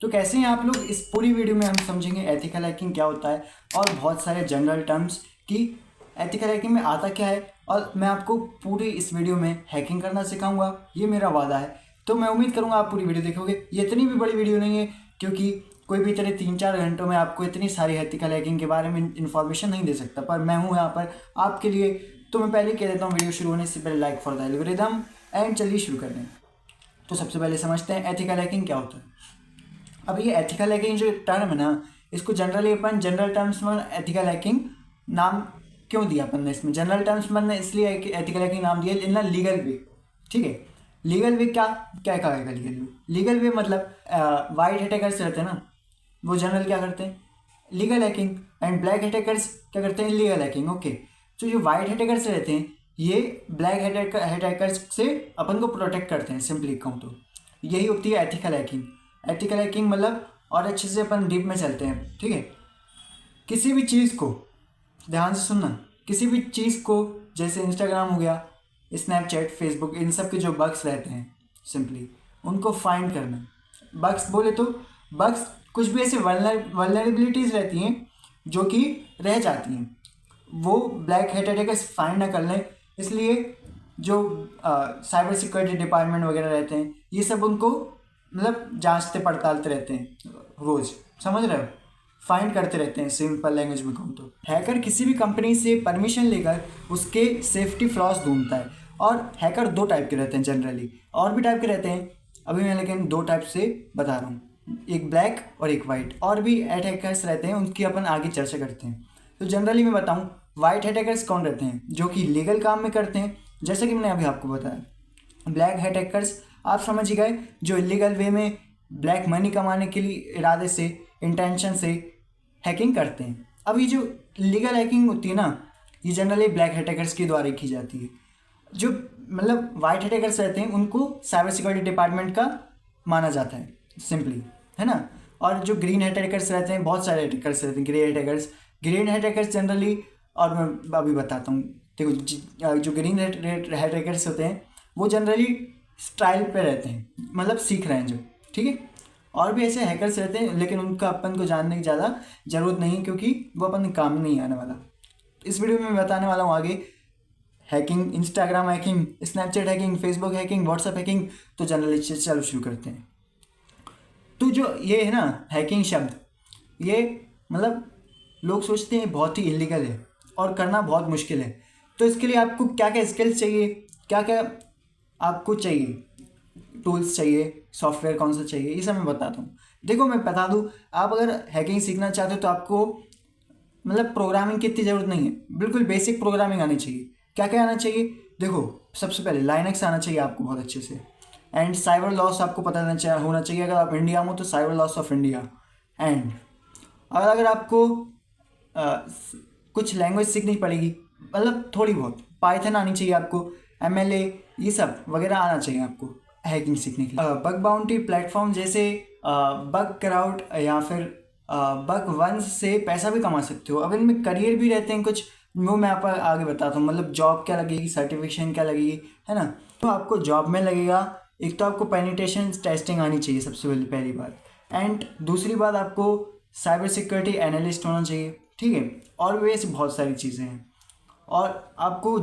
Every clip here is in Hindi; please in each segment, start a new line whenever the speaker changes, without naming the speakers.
तो कैसे हैं आप लोग, इस पूरी वीडियो में हम समझेंगे एथिकल हैकिंग क्या होता है और बहुत सारे जनरल टर्म्स कि एथिकल हैकिंग में आता क्या है, और मैं आपको पूरी इस वीडियो में हैकिंग करना सिखाऊंगा, ये मेरा वादा है। तो मैं उम्मीद करूंगा आप पूरी वीडियो देखोगे। ये इतनी भी बड़ी वीडियो नहीं है क्योंकि कोई भी तरह 3-4 घंटों में आपको इतनी सारी एथिकल हैकिंग के बारे में इन्फॉर्मेशन नहीं दे सकता, पर मैं हूँ यहाँ पर आपके लिए। तो मैं पहले कह देता हूँ वीडियो शुरू होने से पहले like for the algorithm and चलिए शुरू करते हैं। तो सबसे पहले समझते हैं एथिकल हैकिंग क्या होता है। अब ये एथिकल हैकिंग जो टर्म है ना, इसको जनरली अपन जनरल टर्म्स में एथिकल हैकिंग नाम क्यों दिया अपन ने, इसमें जनरल टर्म्स में इसलिए एथिकल हैकिंग नाम दिया इन लीगल वे। ठीक है, लीगल वे क्या क्या कहेगा लीगल वे? लीगल वे मतलब वाइट हैकर्स रहते हैं ना, वो जनरल क्या करते हैं, legal hacking, and black hackers क्या करते हैं, इलीगल हैकिंग। ओके, तो जो वाइट हैकर्स रहते हैं ये ब्लैक हैकर्स से अपन को प्रोटेक्ट करते हैं, सिंपली कहूँ तो यही होती है एथिकल हैकिंग। एथिकल हैकिंग मतलब और अच्छे से अपन डीप में चलते हैं। ठीक है, किसी भी चीज़ को ध्यान से सुनना, किसी भी चीज़ को जैसे इंस्टाग्राम हो गया, स्नैपचैट, फेसबुक, इन सब के जो बग्स रहते हैं सिंपली उनको फाइंड करना। बग्स बोले तो बग्स कुछ भी ऐसे वल्नरेबिलिटीज़ रहती हैं जो कि रह जाती हैं, वो ब्लैक हैट अटैकर्स फाइंड ना कर लें, इसलिए जो साइबर सिक्योरिटी डिपार्टमेंट वगैरह रहते हैं ये सब उनको मतलब जांचते पड़तालते रहते हैं रोज़, समझ रहे हो, फाइंड करते रहते हैं। सिंपल लैंग्वेज में कहूँ तो हैकर किसी भी कंपनी से परमिशन लेकर उसके सेफ्टी फ्लॉस ढूंढता है। और हैकर दो टाइप के रहते हैं जनरली, और भी टाइप के रहते हैं, अभी मैं लेकिन दो टाइप से बता रहा हूँ, एक ब्लैक और एक वाइट। और भी हैकर्स रहते हैं, उनकी अपन आगे चर्चा करते हैं। तो जनरली मैं बताऊँ, वाइट हैकर्स कौन रहते हैं, जो कि लीगल काम में करते हैं, जैसे कि मैंने अभी आपको बताया। ब्लैक हैकर्स आप समझ ही गए, जो इलीगल वे में ब्लैक मनी कमाने के लिए इरादे से, इंटेंशन से हैकिंग करते हैं। अब ये जो लीगल हैकिंग होती है ना, ये जनरली ब्लैक हैकर्स के द्वारा की जाती है। जो मतलब वाइट हैकर्स रहते हैं उनको साइबर सिक्योरिटी डिपार्टमेंट का माना जाता है सिंपली, है ना। और जो ग्रीन हैकर्स रहते हैं, बहुत सारे हैकर्स रहते हैं, ग्रीन हैकर्स जनरली, और मैं अभी बताता हूँ। देखो, जो ग्रीन हैकर्स होते हैं वो जनरली स्टाइल पे रहते हैं, मतलब सीख रहे हैं जो, ठीक है। और भी ऐसे हैकर्स रहते हैं लेकिन उनका अपन को जानने की ज़्यादा ज़रूरत नहीं, क्योंकि वो अपन के काम में नहीं आने वाला। इस वीडियो में मैं बताने वाला हूँ आगे hacking, Instagram hacking, Snapchat hacking, Facebook hacking, WhatsApp hacking. तो जनरली चलो शुरू करते हैं। तो जो ये है ना हैकिंग शब्द, ये मतलब लोग सोचते हैं बहुत ही इलीगल है और करना बहुत मुश्किल है। तो इसके लिए आपको क्या क्या स्किल्स चाहिए, क्या क्या आपको चाहिए, टूल्स चाहिए, सॉफ्टवेयर कौन सा चाहिए, ये सब मैं बताता हूँ। देखो मैं बता दूँ, आप अगर हैकिंग सीखना चाहते हो तो आपको मतलब प्रोग्रामिंग की इतनी ज़रूरत नहीं है, बिल्कुल बेसिक प्रोग्रामिंग आनी चाहिए। क्या क्या आना चाहिए? देखो, सबसे पहले लाइनक्स आना चाहिए आपको बहुत अच्छे से, एंड साइबर लॉस आपको पता होना चाहिए। अगर आप इंडिया में हो तो cyber loss of India. And और अगर आपको कुछ लैंग्वेज सीखनी पड़ेगी, मतलब थोड़ी बहुत पाइथन आनी चाहिए आपको, MLA, ये सब वगैरह आना चाहिए आपको हैकिंग सीखने के लिए। बग बाउंटी प्लेटफॉर्म जैसे बग क्राउड या फिर बग वंस से पैसा भी कमा सकते हो। अब इनमें करियर भी रहते हैं कुछ, वो मैं आपको आगे बताता हूँ। मतलब जॉब क्या लगेगी, सर्टिफिकेशन क्या लगेगी, है ना। तो आपको जॉब में लगेगा, एक तो आपको पेनिट्रेशन टेस्टिंग आनी चाहिए सबसे पहली बात, एंड दूसरी बात आपको साइबर सिक्योरिटी एनालिस्ट होना चाहिए, ठीक है। और भी ऐसी बहुत सारी चीज़ें हैं। और आपको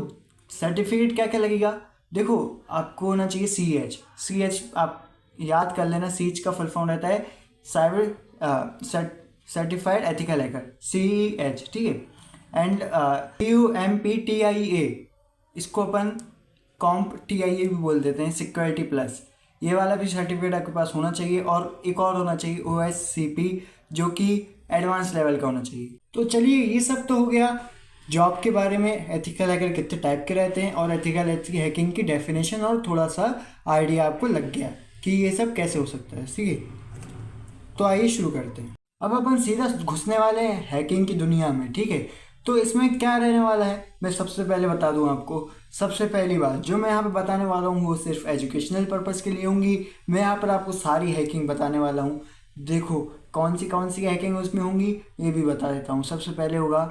सर्टिफिकेट क्या क्या लगेगा, देखो आपको होना चाहिए CH आप याद कर लेना, CH का फुल फॉर्म रहता है cyber certified ethical hacker, CH, ठीक है। एंड CUMPTIA, इसको अपन CompTIA भी बोल देते हैं, सिक्योरिटी प्लस, ये वाला भी सर्टिफिकेट आपके पास होना चाहिए। और एक और होना चाहिए OSCP, जो कि एडवांस लेवल का होना चाहिए। तो चलिए, ये सब तो हो गया जॉब के बारे में, एथिकल हैकर कितने टाइप के रहते हैं और एथिकल हैकिंग की डेफिनेशन, और थोड़ा सा आइडिया आपको लग गया कि ये सब कैसे हो सकता है, ठीक है। तो आइए शुरू करते हैं। अब अपन सीधा घुसने वाले हैं हैकिंग की दुनिया में, ठीक है। तो इसमें क्या रहने वाला है, मैं सबसे पहले बता दूं आपको। सबसे पहली बात जो मैं यहाँ पे बताने वाला हूँ वो सिर्फ एजुकेशनल पर्पज़ के लिए होंगी। मैं यहाँ पर आपको सारी हैकिंग बताने वाला हूँ। देखो कौन सी हैकिंग उसमें होंगी ये भी बता देता हूँ। सबसे पहले होगा,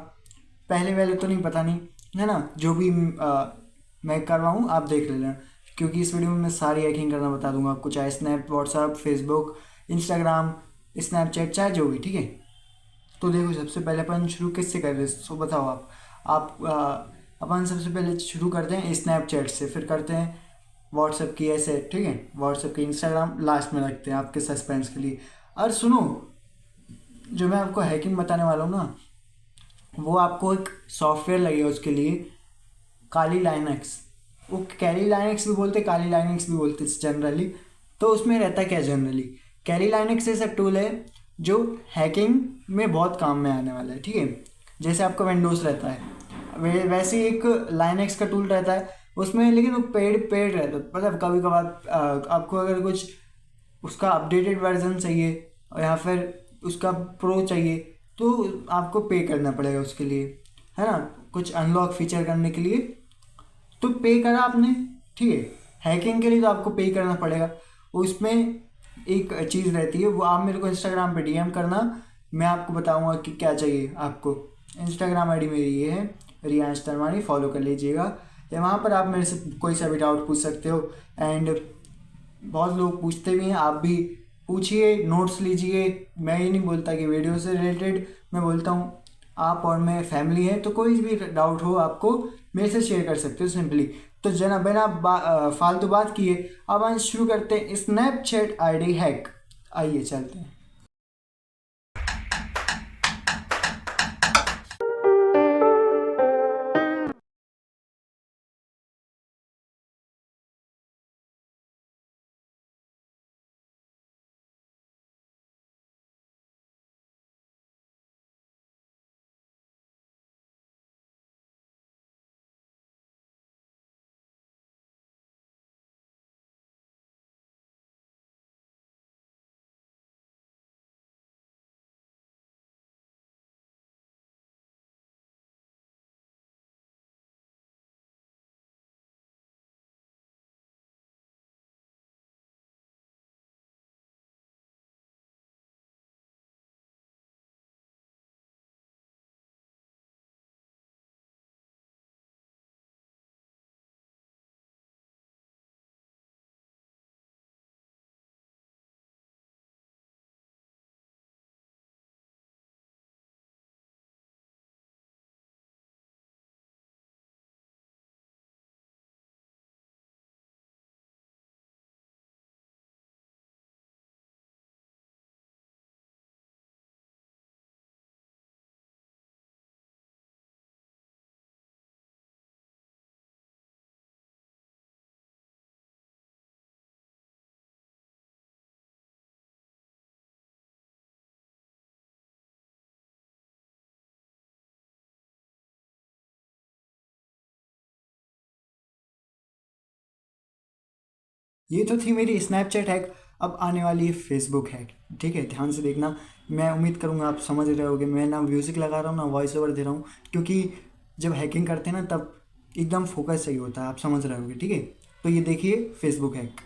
पहले तो नहीं पता नहीं, है ना, जो भी मैं कर रहा हूँ आप देख लेना, क्योंकि इस वीडियो में मैं सारी हैकिंग करना बता दूंगा आपको, चाहे snap, WhatsApp, Facebook, Instagram, Snapchat चाहे जो भी, ठीक है। तो देखो सबसे पहले अपन शुरू किससे कर रहे हैं, सो बताओ आप अपन सबसे पहले शुरू करते हैं स्नैपचैट से, फिर करते हैं व्हाट्सएप की, ऐसे ठीक है। व्हाट्सएप की, इंस्टाग्राम लास्ट में रखते हैं आपके सस्पेंस के लिए। और सुनो, जो मैं आपको हैकिंग बताने वाला हूँ ना, वो आपको एक सॉफ्टवेयर लगेगा उसके लिए, काली लाइनक्स। वो कैली लाइनक्स भी बोलते, काली लाइनक्स भी बोलते जनरली। तो उसमें रहता क्या जनरली, कैली लाइनक्स ऐसा टूल है जो हैकिंग में बहुत काम में आने वाला है, ठीक है। जैसे आपका विंडोज़ रहता है, वैसे ही एक लाइनक्स का टूल रहता है उसमें, लेकिन वो पेड पेड रहता है। मतलब कभी कभार आपको अगर कुछ उसका अपडेटेड वर्जन चाहिए और या फिर उसका प्रो चाहिए, तो आपको पे करना पड़ेगा उसके लिए, है ना, कुछ अनलॉक फीचर करने के लिए। तो पे करा आपने, ठीक है। हैकिंग के लिए तो आपको पे करना पड़ेगा। उसमें एक चीज़ रहती है, वो आप मेरे को इंस्टाग्राम पे डीएम करना, मैं आपको बताऊंगा कि क्या चाहिए आपको। इंस्टाग्राम आईडी मेरी ये है, रियांश तनवानी, फॉलो कर लीजिएगा। या वहाँ पर आप मेरे से कोई सा भी डाउट पूछ सकते हो। एंड बहुत लोग पूछते भी हैं, आप भी पूछिए, नोट्स लीजिए। मैं ये नहीं बोलता कि वीडियो से रिलेटेड, मैं बोलता हूँ आप और मैं फैमिली है, तो कोई भी डाउट हो आपको मेरे से शेयर कर सकते हो सिंपली। तो जना बिना फालतू बात किए अब आज शुरू करते हैं स्नैपचैट आईडी हैक। आइए चलते हैं। ये तो थी मेरी स्नैपचैट हैक। अब आने वाली है फेसबुक हैक, ठीक है, ध्यान से देखना। मैं उम्मीद करूँगा आप समझ रहे होगे, मैं ना म्यूज़िक लगा रहा हूँ ना वॉइस ओवर दे रहा हूँ, क्योंकि जब हैकिंग करते हैं ना तब एकदम फोकस सही होता है, आप समझ रहे होगे, ठीक है। तो ये देखिए फेसबुक हैक।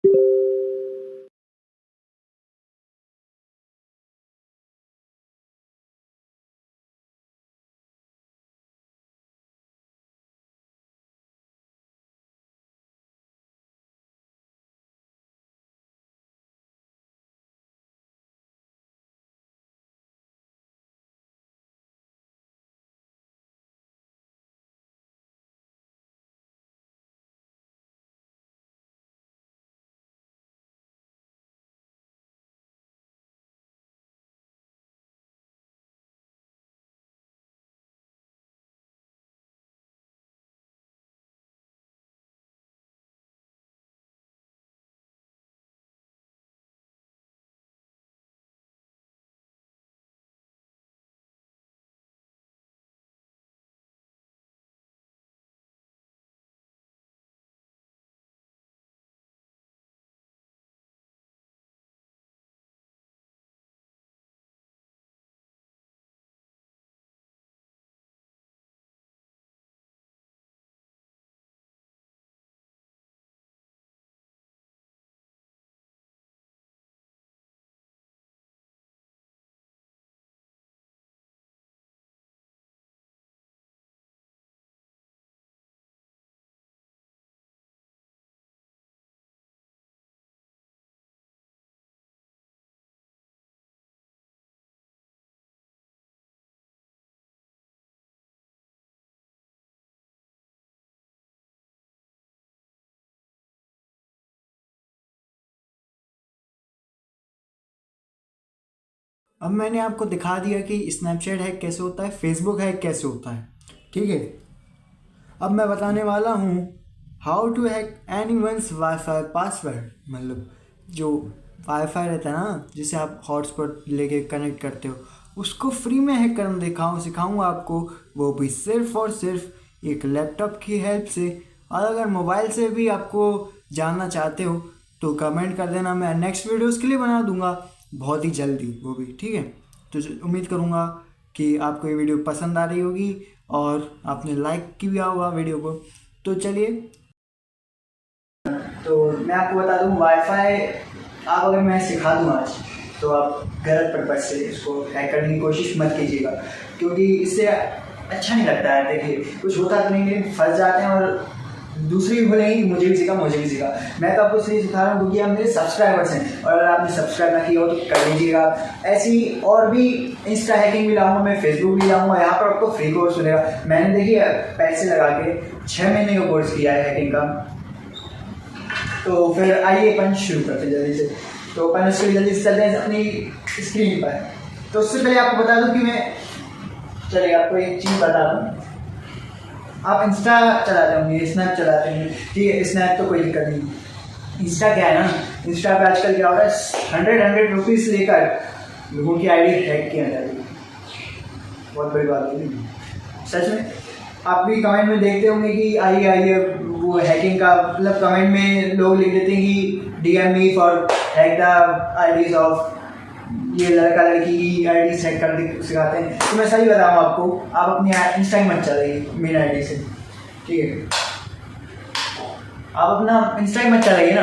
अब मैंने आपको दिखा दिया कि स्नैपचैट हैक कैसे होता है, फेसबुक हैक कैसे होता है। ठीक है, अब मैं बताने वाला हूँ how to hack anyone's wifi password. मतलब जो वाईफाई रहता है ना, जिसे आप हॉटस्पॉट लेके कनेक्ट करते हो, उसको फ्री में हैक करना सिखाऊंगा आपको, वो भी सिर्फ और सिर्फ एक लैपटॉप की हेल्प से। और अगर मोबाइल से भी आपको जानना चाहते हो तो कमेंट कर देना, मैं नेक्स्ट वीडियोस के लिए बना दूंगा बहुत ही जल्दी वो भी। ठीक है, तो उम्मीद करूँगा कि आपको ये वीडियो पसंद आ रही होगी और आपने लाइक किया होगा वीडियो को। तो चलिए, तो मैं आपको बता दूं, वाईफाई आप अगर मैं सिखा दूं आज, तो आप गलत पर्पज से इसको हैक करने की कोशिश मत कीजिएगा, क्योंकि इससे अच्छा नहीं लगता है। देखिए, कुछ होता तो नहीं, लेकिन फंस जाते हैं और दूसरी भी बोलेंगे मुझे भी सीखा। मैं तो आपको इसलिए सिखा रहा हूँ क्योंकि आप मेरे सब्सक्राइबर्स हैं, और अगर आपने सब्सक्राइब ना किया हो तो कर लीजिएगा। ऐसी और भी इंस्टा हैकिंग भी लाऊंगा, मैं फेसबुक भी लाऊंगा, यहाँ पर आपको फ्री कोर्स मिलेगा। मैंने देखिए पैसे लगा के 6 महीने का कोर्स किया है हैकिंग का। तो फिर आइए अपन शुरू करते हैं जल्दी से। तो अपन इसके लिए जल्दी से चलते हैं अपनी स्क्रीन पर। तो उससे पहले आपको बता दूं कि चलिए आपको एक चीज़ बता दूं, आप इंस्टा चलाते होंगे, स्नैप चलाते होंगे। ठीक है, स्नैप तो कोई दिक्कत नहीं। इंस्टा क्या है ना, इंस्टा पे आजकल क्या हो रहा है, 100 रुपीज़ लेकर लोगों की आईडी हैक किया जा रही है। बहुत बड़ी बात है सच में। आप भी कमेंट में देखते होंगे कि आइए वो हैकिंग का, मतलब कमेंट में लोग लिख देते हैं कि DM me for hack the IDs of, ये लड़का लड़की की आईडी हैक कर सिखाते हैं। तो मैं सही बताऊँ आपको, आप अपनी इंस्टा ही मत चलाइए मेन आईडी से। ठीक है, आप अपना इंस्टा ही मत चलाइए ना।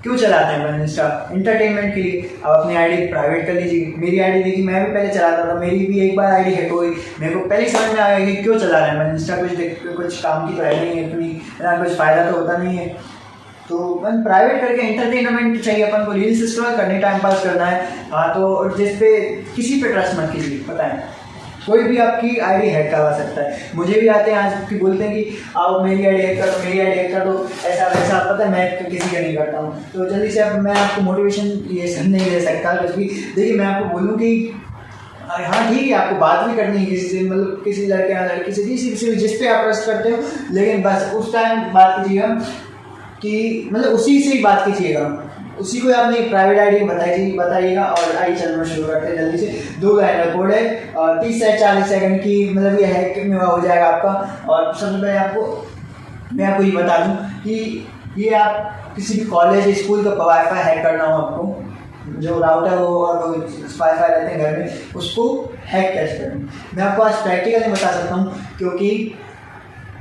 क्यों चलाते हैं अपन इंस्टा? एंटरटेनमेंट के लिए। आप अपनी आईडी प्राइवेट कर लीजिए। मेरी आईडी देखिए, मैं भी पहले चलाता था, मेरी भी एक बार आईडी हैक हो गई। मेरे को पहले समझ में आया कि क्यों चला रहे हैं मैं इंस्टा, कुछ काम की तो है नहीं है इतनी, कुछ फ़ायदा तो होता नहीं है। तो अपन प्राइवेट करके, एंटरटेनमेंट चाहिए अपन को, रील्स स्क्रॉल करनी, टाइम पास करना है। हाँ, तो जिस पे किसी पे ट्रस्ट मत कीजिए। बताएं, कोई भी आपकी आईडी हैक करवा सकता है। मुझे भी आते हैं आज कि बोलते हैं कि आओ मेरी आईडी हैक कर दो, मेरी आईडी हैक कर दो, ऐसा वैसा। पता है मैं तो किसी का नहीं करता हूँ। तो जल्दी से अब मैं आपको मोटिवेशन ये सब नहीं दे सकता कुछ भी। देखिए, मैं आपको बोलूँ कि हाँ ठीक है, आपको बात भी करनी है किसी से, मतलब किसी लड़के या लड़की से, किसी से जिस पे आप ट्रस्ट करते हो, लेकिन बस उस टाइम बात कीजिएगा कि मतलब उसी से ही बात कीजिएगा, उसी को आपने प्राइवेट आईडी बताइएगा। और आई चलना शुरू करते हैं जल्दी से। 2 लाइन का कोड है और 30 से 40 सेकंड की, मतलब ये हैक में हो जाएगा आपका। और सबसे पहले मैं आपको ये बता दूं कि ये आप किसी भी कॉलेज स्कूल का वाईफाई हैक करना हो आपको, जो राउटर हो और वो वाईफाई रहते हैं घर में, उसको हैक कैसे करें मैं आपको आज प्रैक्टिकली बता सकता हूँ। क्योंकि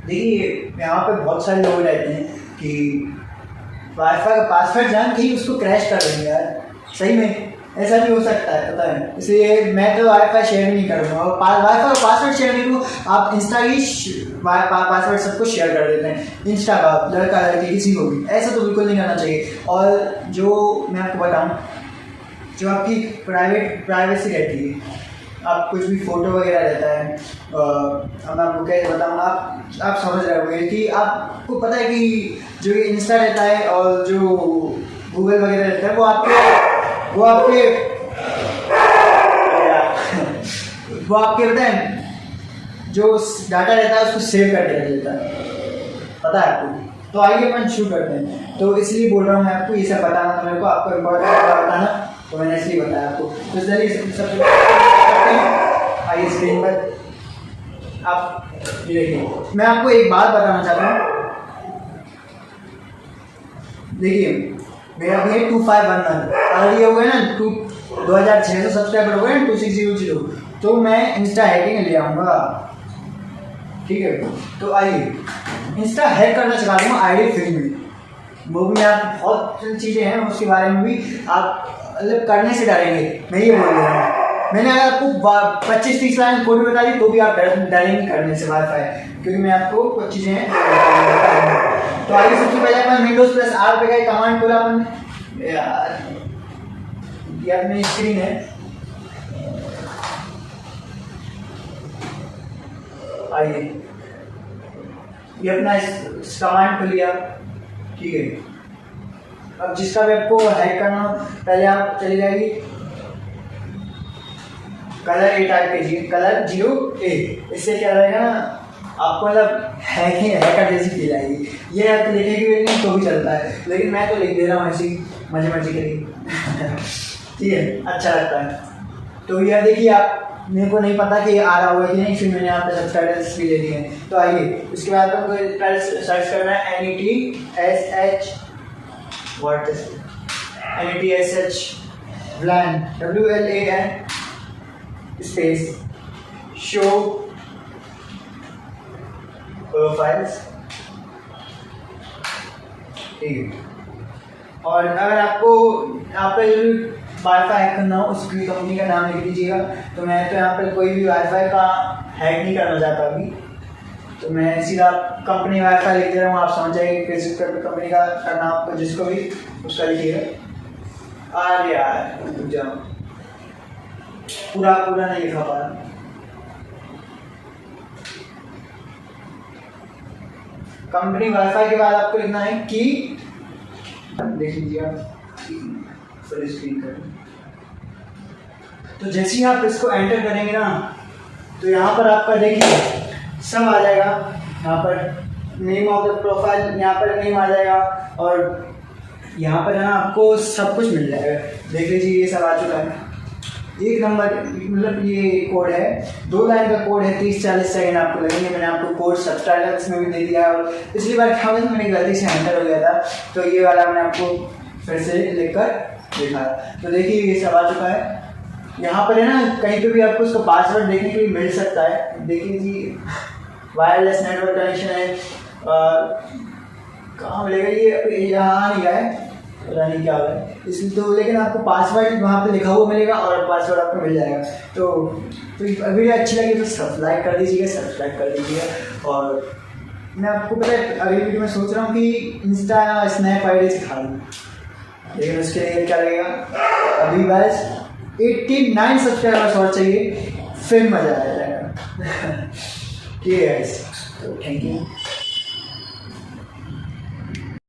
देखिए, यहाँ पे बहुत सारे लोग रहते हैं कि वाईफाई का पासवर्ड जान कहीं उसको क्रैश कर देंगे यार, सही में ऐसा भी हो सकता है, पता है। इसलिए मैं तो वाईफाई शेयर नहीं करूँगा, और वाईफाई का पासवर्ड शेयर नहीं करूँ। आप इंस्टा की पासवर्ड सबको शेयर कर देते हैं, इंस्टा का, लड़का लड़की किसी को भी, ऐसा तो बिल्कुल नहीं करना चाहिए। और जो मैं आपको बताऊँ, जो आपकी प्राइवेसी रहती है, आप कुछ भी फ़ोटो वगैरह रहता है, अब मैं आपको कैसे बताऊँ, आप समझ रहे होंगे कि आपको पता है कि जो ये इंस्टा रहता है और जो गूगल वगैरह रहता है वो आपके पता है जो डाटा रहता है उसको सेव करके रख लेता है, पता है आपको। तो आइए अपन शुरू करते हैं। तो इसलिए बोल रहा हूँ मैं आपको, ये सब बताना था मेरे को, आपको इम्पोर्टेंट बताना, तो मैंने इसलिए बताया आपको। तो चलिए सब आइए स्क्रीन पर आप देखिए। मैं आपको एक बात बताना चाहता हूँ, देखिए मेरा भी है 2511, अगर ये हो गया ना 2600 सब्सक्राइबर हो गए ना 2600, तो मैं इंस्टा हैकिंग ले आऊँगा, ठीक है। तो आइए इंस्टा हैक करना सिखा दूँगा आईडी फ्री में, वो भी आप बहुत चीज़ें हैं उसके बारे में भी आप मतलब करने से डरेंगे, मैं ये बोल रहा हूँ। मैंने अगर आपको 25-30 लाइन कोड बता दी तो भी आप डरेंगे करने से वाईफाई, क्योंकि मैं आपको कुछ चीज़ें हैं। तो आगे सबसे पहले अपन Windows+R पे का कमांड खोला अपन, यार ये अपनी स्क्रीन है, आइए ये अपना कमांड खोल लिया, ठीक है। अब जिसका भी आपको हैक करना हो, पहले आप चले जाइए कलर A टाइप कीजिए, कलर 0A, इससे क्या रहेगा ना आपको मतलब हैकर जैसी फील आएगी। ये आप लिखेगी नहीं तो भी चलता है, लेकिन मैं तो लिख दे रहा हूँ ऐसी मजे के लिए ठीक है, अच्छा लगता है। तो यह देखिए, आप मेरे को नहीं पता कि ये आ रहा होगा कि नहीं, फिर मैंने यहाँ पे सब्सक्राइबर्स भी ले लिए हैं। तो आइए इसके बाद आपको सर्च करना है NETSH WLAN WLAN space show profiles, ठीक है। और अगर आपको यहाँ पे वाईफाई हैक करना हो उसकी कंपनी का नाम लिख दीजिएगा। तो मैं तो यहाँ पे कोई भी वाईफाई का हैक नहीं करना चाहता अभी, तो मैं सीधा कंपनी वाईफाई लिख दे रहा हूँ, आप समझ जाइए किस कंपनी का नाम, आपको जिसको भी उसका लिखिएगा। अरे यार रुक जाओ, पूरा नहीं लिखा पा रहा। कंपनी वाईफाई के बाद आपको लिखना है कि, देख लीजिए आप फुल स्क्रीन कर। तो जैसे ही आप इसको एंटर करेंगे ना, तो यहाँ पर आपका देखिए सब आ जाएगा। यहाँ पर नेम ऑफ द प्रोफाइल, यहाँ पर नेम आ जाएगा, और यहाँ पर है ना आपको सब कुछ मिल जाएगा। देख लीजिए ये सब आ चुका है, एक नंबर, मतलब ये कोड है, 2 लाइन का कोड है, 30-40 सेकंड आपको लगेंगे। मैंने आपको कोड सबटाइटल्स में भी दे दिया है, और पिछली बार क्या हुआ मैंने गलती से एंटर हो गया था, तो ये वाला मैंने आपको फिर से लिखकर दिखाया। तो देखिए ये सब आ चुका है। यहाँ पर है ना कहीं पे भी आपको उसका पासवर्ड देखने के लिए मिल सकता है। देखिए जी वायरलेस नेटवर्क कनेक्शन है, कहाँ मिलेगा ये, यहाँ नहीं है, पता नहीं क्या होगा इसलिए। तो लेकिन आपको पासवर्ड वहाँ पे लिखा हुआ मिलेगा और पासवर्ड आपको मिल जाएगा। तो वीडियो अच्छी लगी तो लाइक कर दीजिएगा, सब्सक्राइब कर दीजिएगा। और मैं आपको पता है अगली वीडियो में सोच रहा हूँ कि इंस्टा स्नैप आईडी सिखा दूँ, लेकिन उसके लिए क्या लगेगा, अभी बस 89 सब्सक्राइबर्स और चाहिए, फिर मज़ा आ जाएगा ठीक है गाइस, तो थैंक यू।